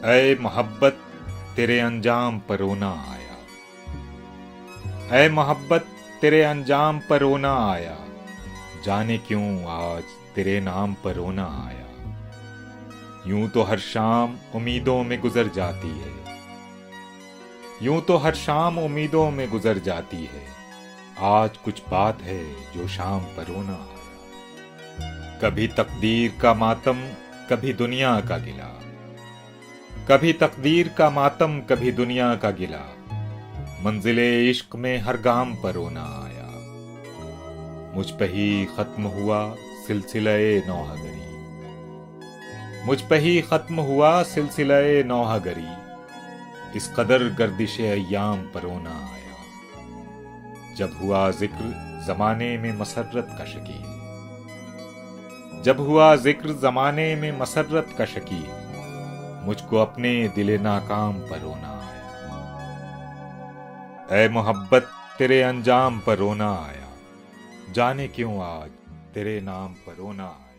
ऐ मोहब्बत तेरे अंजाम पर रोना आया। ऐ मोहब्बत तेरे अंजाम पर रोना आया। जाने क्यों आज तेरे नाम पर रोना आया। यूं तो हर शाम उम्मीदों में गुजर जाती है। यूं तो हर शाम उम्मीदों में गुजर जाती है। आज कुछ बात है जो शाम पर रोना आया। कभी तकदीर का मातम, कभी दुनिया का गिला। कभी तकदीर का मातम, कभी दुनिया का गिला। मंजिले इश्क में हर गाम पर रोना आया। मुझ पे ही खत्म हुआ सिलसिले नौहगरी। मुझ पे ही खत्म हुआ सिलसिले नौहगरी। इस कदर गर्दिशे अय्याम पर रोना आया। जब हुआ जिक्र जमाने में मसर्रत का शकील। जब हुआ जिक्र जमाने में मसर्रत का शकील। मुझको अपने दिले नाकाम पर रोना आया। ऐ मोहब्बत तेरे अंजाम पर रोना आया। जाने क्यों आज तेरे नाम पर रोना आया।